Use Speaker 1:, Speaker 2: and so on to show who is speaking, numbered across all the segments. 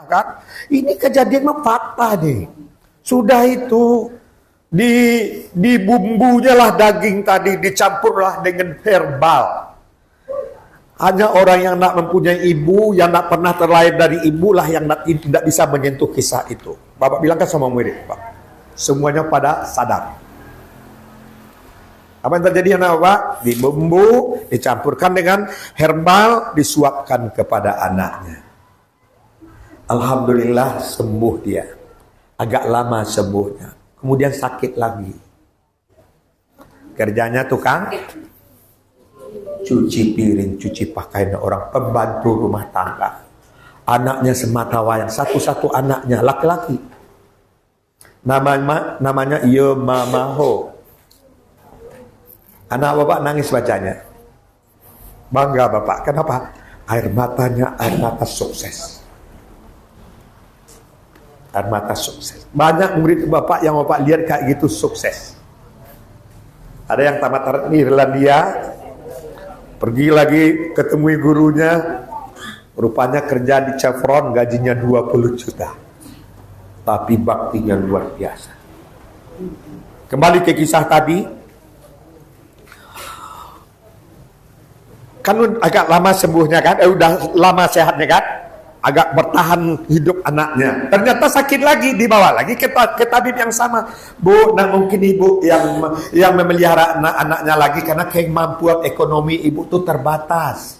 Speaker 1: Kan? Ini kejadian fakta nih. Sudah itu di bumbunya lah daging tadi dicampurlah dengan herbal. Hanya orang yang nak mempunyai ibu, yang nak pernah terlahir dari ibu lah yang tidak bisa menyentuh kisah itu. Bapak bilangkan sama murid, Pak. Semuanya pada sadar. Apa yang terjadi anak Bapak? Di bumbu dicampurkan dengan herbal, disuapkan kepada anaknya. Alhamdulillah sembuh dia. Agak lama sembuhnya. Kemudian sakit lagi. Kerjanya tukang cuci piring, cuci pakaian orang, pembantu rumah tangga. Anaknya semata wayang, satu-satu anaknya laki-laki. Namanya Ye Mamaho. Anak Bapak nangis bacanya. Bangga Bapak. Kenapa? Air matanya air mata sukses. Air mata sukses. Banyak murid Bapak yang Bapak lihat kayak gitu sukses. Ada yang tamat Irlandia, pergi lagi ketemui gurunya, rupanya kerja di Chevron, gajinya 20 juta. Tapi baktinya luar biasa. Kembali ke kisah tadi. Kan agak lama sembuhnya kan, udah lama sehatnya kan. Agak bertahan hidup anaknya. Ternyata sakit lagi, dibawa lagi ke tabib yang sama. Bu, nah mungkin ibu yang memelihara anak-anaknya lagi karena kemampuan ekonomi ibu tuh terbatas.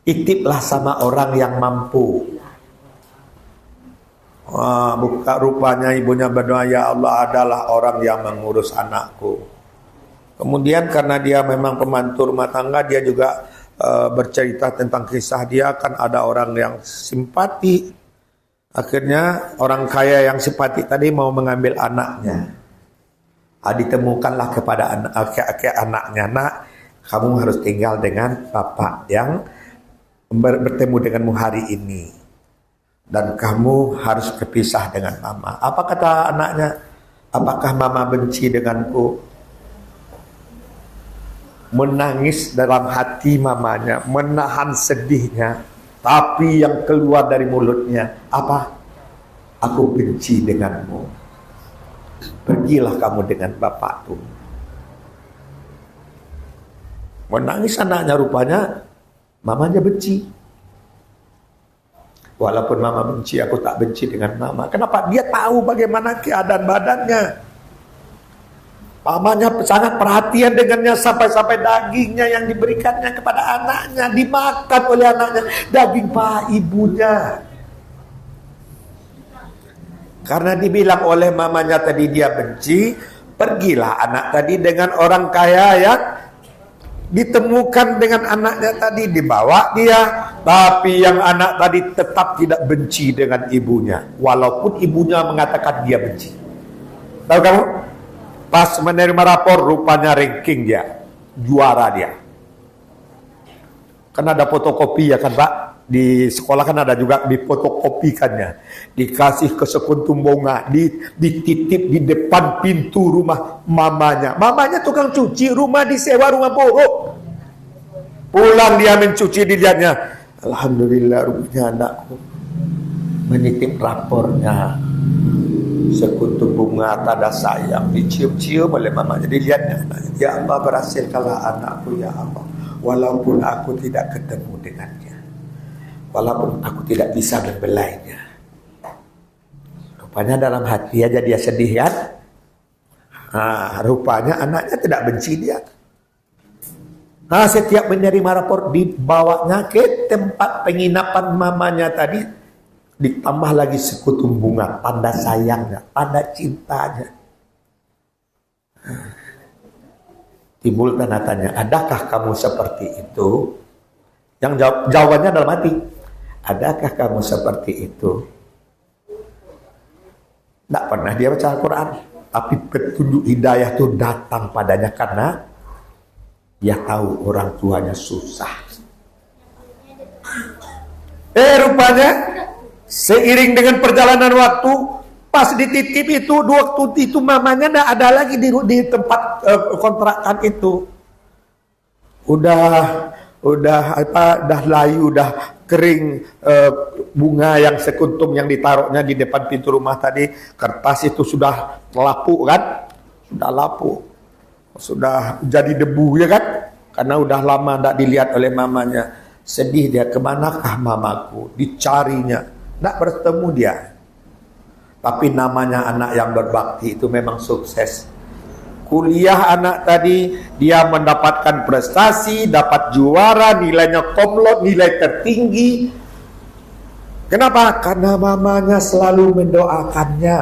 Speaker 1: Itiplah sama orang yang mampu. Buka rupanya ibunya berdoa, ya Allah adalah orang yang mengurus anakku. Kemudian karena dia memang pembantu rumah tangga, dia juga bercerita tentang kisah dia, kan ada orang yang simpati. Akhirnya orang kaya yang simpati tadi mau mengambil anaknya. Ditemukanlah kepada anaknya, nak, kamu harus tinggal dengan bapak yang bertemu denganmu hari ini. Dan kamu harus berpisah dengan mama. Apa kata anaknya? Apakah mama benci denganku? Menangis dalam hati mamanya, menahan sedihnya, tapi yang keluar dari mulutnya apa? Aku benci denganmu. Pergilah kamu dengan bapakku. Menangis anaknya, rupanya mamanya benci. Walaupun mama benci, aku tak benci dengan mama. Kenapa? Dia tahu bagaimana keadaan badannya. Mamanya sangat perhatian dengannya, sampai-sampai dagingnya yang diberikannya kepada anaknya dimakan oleh anaknya, daging paha ibunya. Karena dibilang oleh mamanya tadi dia benci, pergilah anak tadi dengan orang kaya yang ditemukan dengan anaknya tadi, dibawa dia. Tapi yang anak tadi tetap tidak benci dengan ibunya, walaupun ibunya mengatakan dia benci. Tahu kamu? Pas menerima rapor, rupanya ranking dia, juara dia. Kan ada fotokopi ya kan Pak? Di sekolah kan ada juga difotokopikannya. Dikasih ke sekuntum bunga, dititip di depan pintu rumah mamanya. Mamanya tukang cuci, rumah disewa, rumah bohong. Pulang dia mencuci, dilihatnya, alhamdulillah rupanya anakku menitip rapornya. Sekuntum bunga tanda sayang, dicium-cium oleh mamanya, dilihatnya. Ya Allah, berhasilkanlah anakku ya Allah, walaupun aku tidak ketemu dengannya, walaupun aku tidak bisa membelainya. Rupanya dalam hati aja dia sedih ya. Rupanya anaknya tidak benci dia. Setiap menerima rapor, dibawanya ke tempat penginapan mamanya tadi, ditambah lagi sekutum bunga, tanda sayangnya, tanda cintanya. Timbul tanda tanya, adakah kamu seperti itu? Yang jawabannya dalam hati, adakah kamu seperti itu? Tidak pernah dia baca Al-Quran, tapi petunjuk hidayah itu datang padanya karena dia tahu orang tuanya susah. Rupanya seiring dengan perjalanan waktu, pas dititip itu, waktu itu mamanya tidak ada lagi di tempat kontrakan itu. dah layu, dah kering bunga yang sekuntum yang ditaruhnya di depan pintu rumah tadi, kertas itu sudah lapuk kan, sudah lapuk, sudah jadi debu ya kan, karena udah lama tidak dilihat oleh mamanya. Sedih dia, kemanakah mamaku? Dicarinya, tidak bertemu dia. Tapi namanya anak yang berbakti itu memang sukses. Kuliah anak tadi, dia mendapatkan prestasi, dapat juara, nilainya komlot, nilai tertinggi. Kenapa? Karena mamanya selalu mendoakannya.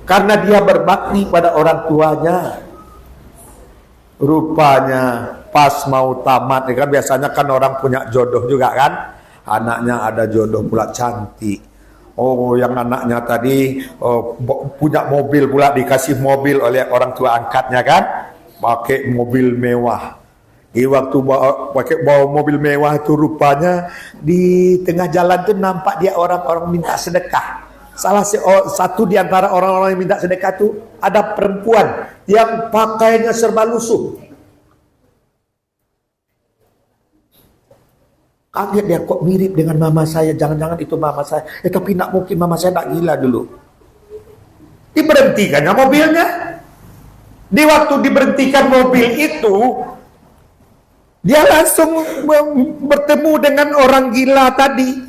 Speaker 1: Karena dia berbakti pada orang tuanya. Rupanya pas mau tamat, kan biasanya kan orang punya jodoh juga kan, anaknya ada jodoh pula cantik. Oh, yang anaknya tadi punya mobil pula, dikasih mobil oleh orang tua angkatnya kan, pakai mobil mewah. Di waktu bawa mobil mewah itu, rupanya di tengah jalan tuh nampak dia orang-orang minta sedekah. Salah satu di antara orang-orang yang minta sedekah itu ada perempuan yang pakaiannya serba lusuh. Kaget dia, kok mirip dengan mama saya, jangan-jangan itu mama saya. Tapi nak mungkin mama saya tak gila dulu. Diberhentikannya mobilnya. Di waktu diberhentikan mobil itu, dia langsung bertemu dengan orang gila tadi,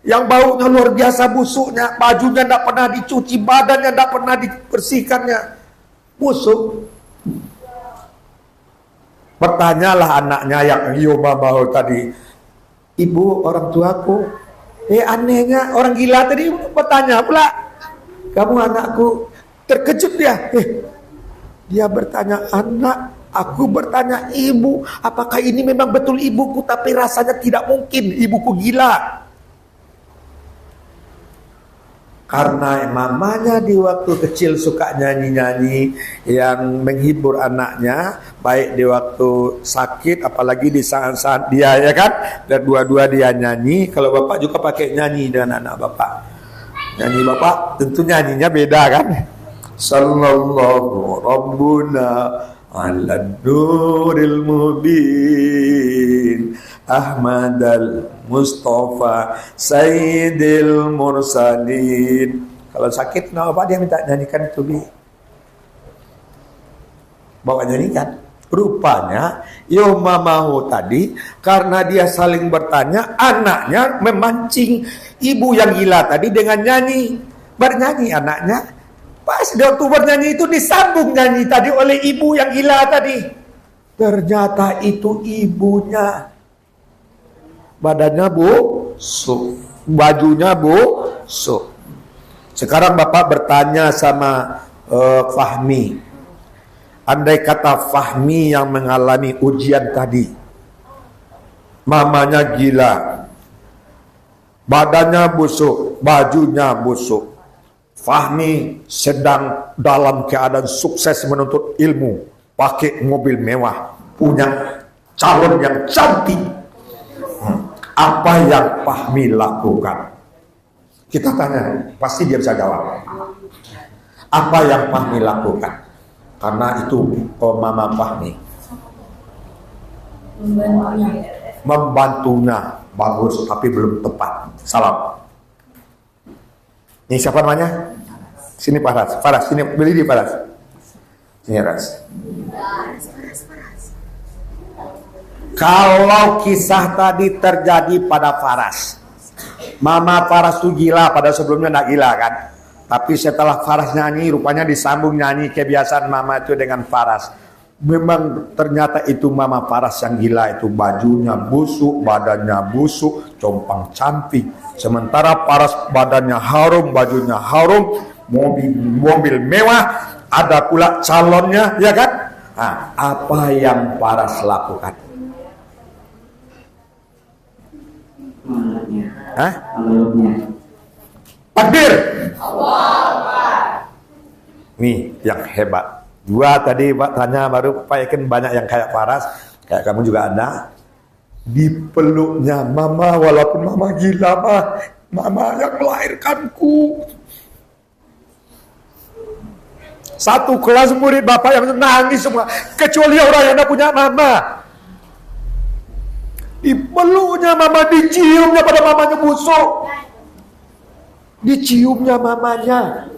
Speaker 1: yang baunya luar biasa busuknya, bajunya tidak pernah dicuci, badannya tidak pernah dibersihkannya, busuk. Bertanyalah anaknya yang Yomamahu tadi, ibu, orang tuaku. Anehnya orang gila tadi bertanya pula, kamu anakku. Terkejut dia. Dia bertanya anak, aku bertanya ibu. Apakah ini memang betul ibuku? Tapi rasanya tidak mungkin ibuku gila. Karena mamanya di waktu kecil suka nyanyi-nyanyi yang menghibur anaknya, baik di waktu sakit, apalagi di saat-saat dia ya kan, dan dua-dua dia nyanyi. Kalau bapak juga pakai nyanyi dengan anak bapak. Nyanyi bapak tentu nyanyinya beda kan. Sallallahu Rabbuna ala nuril mubin Ahmadal Mustafa Sayyidil Mursalin. Kalau sakit, kenapa dia minta nyanyikan itu bi? Bawa nyanyikan. Rupanya Yomamahu tadi, karena dia saling bertanya, anaknya memancing ibu yang gila tadi dengan nyanyi. Bernyanyi anaknya. Pas dia waktu bernyanyi itu disambung nyanyi tadi oleh ibu yang gila tadi. Ternyata itu ibunya. Badannya busuk, bajunya busuk. Sekarang bapak bertanya sama Fahmi, andai kata Fahmi yang mengalami ujian tadi, mamanya gila, badannya busuk, bajunya busuk, Fahmi sedang dalam keadaan sukses menuntut ilmu, pakai mobil mewah, punya calon yang cantik. Apa yang Fahmi lakukan? Kita tanya, pasti dia bisa jawab. Apa yang Fahmi lakukan? Karena itu mama Fahmi. Membantunya bagus, tapi belum tepat. Salam. Ini siapa namanya? Sini Faras. Faras, sini beli di Faras. Sini Faras. Kalau kisah tadi terjadi pada Faras, mama Faras itu gila, pada sebelumnya tidak gila kan. Tapi setelah Faras nyanyi, rupanya disambung nyanyi kebiasaan mama itu dengan Faras. Memang ternyata itu mama Faras yang gila itu, bajunya busuk, badannya busuk, compang cantik. Sementara Faras badannya harum, bajunya harum, mobil mewah, ada pula calonnya, ya kan? Nah, apa yang Faras lakukan? Takbir. Nih yang hebat. Dua tadi Pak tanya, baru Pak yakin banyak yang kayak Faras, kayak kamu juga ada. Dipeluknya mama, walaupun mama gila, mama yang melahirkanku. Satu kelas murid bapak yang nangis semua, kecuali orang yang tidak punya mama. Dipeluknya mama, diciumnya pada mamanya busuk. Diciumnya mamanya.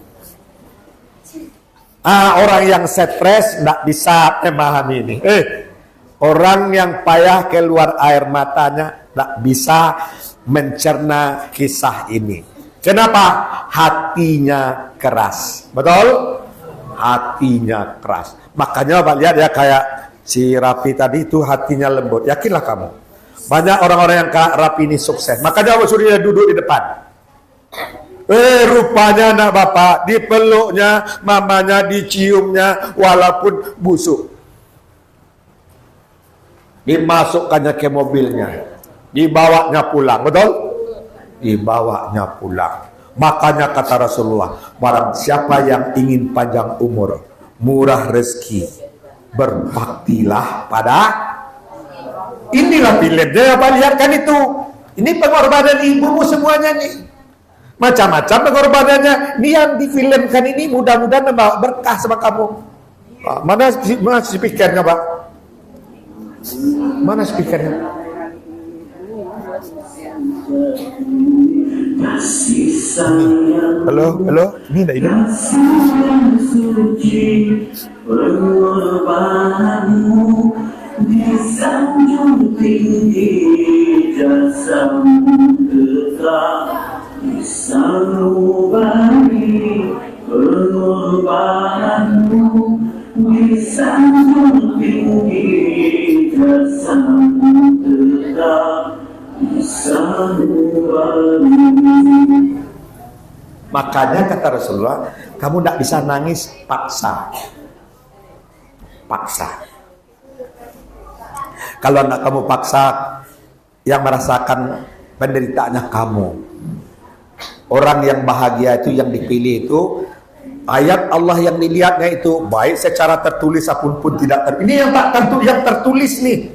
Speaker 1: Orang yang stres tidak bisa memahami ini. Orang yang payah keluar air matanya tidak bisa mencerna kisah ini. Kenapa? Hatinya keras. Betul? Hatinya keras. Makanya lihat ya, kayak si Rapi tadi itu hatinya lembut. Yakinlah kamu. Banyak orang-orang yang kayak Rapi ini sukses. Makanya Allah suruh dia duduk di depan. Rupanya anak bapak dipeluknya, mamanya diciumnya walaupun busuk. Dimasukkannya ke mobilnya, dibawanya pulang. Betul? Dibawanya pulang. Makanya kata Rasulullah, barang siapa yang ingin panjang umur, murah rezeki, berbaktilah pada. Inilah filmnya, apa lihat kan itu. Ini pengorbanan ibumu semuanya nih. Macam-macam pengorbanannya. Ini yang difilmkan ini mudah-mudahan membawa berkah sama kamu. Mana speakernya, Pak? Mana speakernya? Halo, ini enggak ini. Di sanjung tinggi jasamu tetap sanubari pengorbananmu. Di sanjung tinggi jasamu tetap sanubari. Makanya kata Rasulullah, kamu tidak bisa nangis paksa. Kalau anak kamu paksa, yang merasakan penderitaannya kamu. Orang yang bahagia itu, yang dipilih itu, ayat Allah yang dilihatnya itu baik secara tertulis apapun tidak ini yang tak tentu, yang tertulis nih.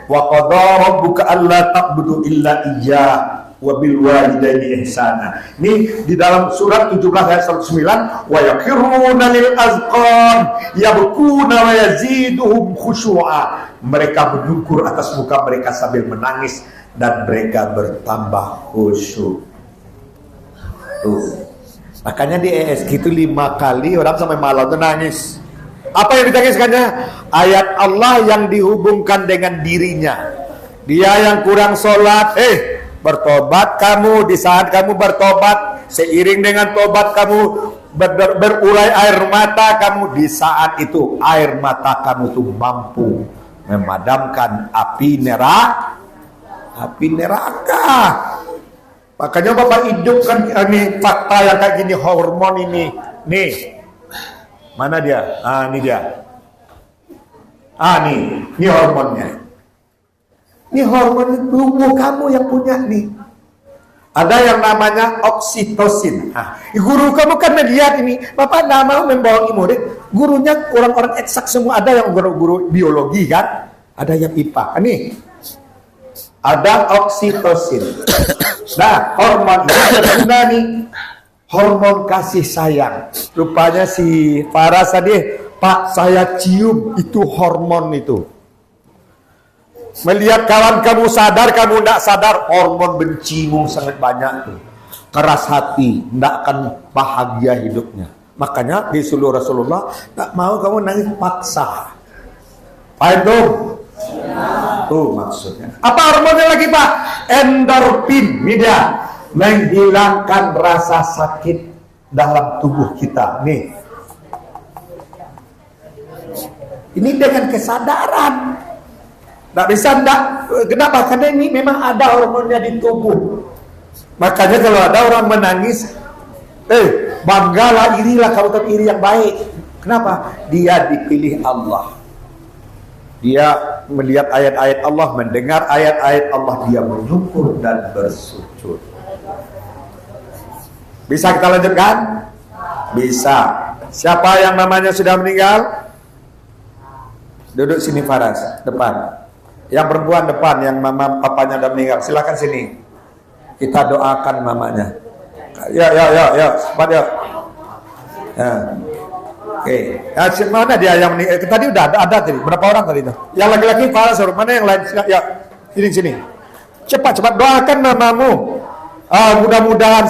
Speaker 1: Wa qadara rabbuka alla ta'budu illa iyyah wa bil walidaini ihsana. Ini di dalam surat 17 ayat 109, wa yakiruna lil azqan yabkuna wa yaziduhum khusyu'a. Mereka menyungkur atas muka mereka sambil menangis dan mereka bertambah khusyuk. Tuh. Makanya di ESG itu 5 kali orang sampai malam itu nangis. Apa yang ditangiskannya? Ayat Allah yang dihubungkan dengan dirinya. Dia yang kurang sholat, bertobat kamu. Di saat kamu bertobat, seiring dengan tobat kamu berurai air mata kamu. Di saat itu air mata kamu itu mampu memadamkan api neraka. Makanya Bapak hidupkan ini fakta yang kayak gini, hormon ini. Nih. Mana dia? Ini dia. Ini hormonnya. Ini hormon tubuh kamu yang punya nih. Ada yang namanya oksitosin. Guru kamu kan melihat ini. Bapak tidak mau membawa murid. Gurunya orang-orang eksak semua. Ada yang guru biologi kan. Ada yang IPA. Nih. Ada oksitosin. Nah, hormon ini nih. Hormon kasih sayang. Rupanya si Faras tadi, Pak, saya cium itu hormon itu. Melihat kawan kamu sadar, kamu tidak sadar, hormon bencimu sangat banyak tuh. Keras hati, tidak akan bahagia hidupnya. Makanya di seluruh Rasulullah, tak mau kamu nangis paksa. Paham tuh? Tuh maksudnya. Apa hormonnya lagi, Pak? Endorfin, ini dia. Menghilangkan rasa sakit dalam tubuh kita. Nih. Ini dengan kesadaran. Tidak bisa, enggak. Kenapa? Karena ini memang ada hormonnya di tubuh. Makanya kalau ada orang menangis, banggalah, irilah kamu, tapi iri yang baik. Kenapa? Dia dipilih Allah. Dia melihat ayat-ayat Allah, mendengar ayat-ayat Allah, dia menyukur dan bersujud. Bisa kita lanjutkan? Bisa. Siapa yang mamanya sudah meninggal? Duduk sini Faras, depan. Yang perempuan depan, yang mama papanya sudah meninggal. Silakan sini. Kita doakan mamanya. Ya, cepat ya. Oke. Mana dia yang meninggal? Tadi udah ada tadi. Berapa orang tadi itu? Yang laki-laki Faras, mana yang lain? Ya.
Speaker 2: Sini. Cepat doakan namamu. Mudah-mudahan